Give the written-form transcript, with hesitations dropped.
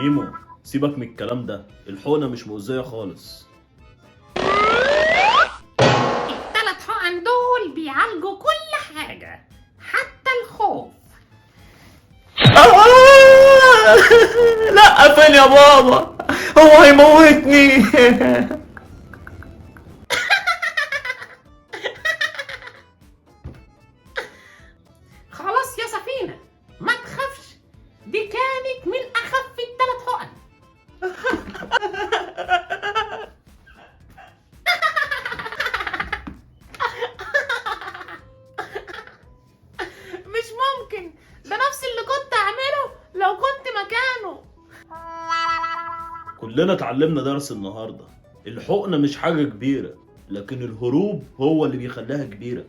ميمو، سيبك من الكلام ده، الحقنة مش مؤذية خالص. التلات حقن دول بيعالجوا كل حاجة حتى الخوف. لا فين يا بابا، هو هيموتني. خلاص يا سفينة ما تخافش، دي كانت من أخف التلات حقن. مش ممكن، ده نفس اللي كنت أعمله لو كنت مكانه. كلنا اتعلمنا درس النهارده، الحقنة مش حاجة كبيرة، لكن الهروب هو اللي بيخليها كبيرة.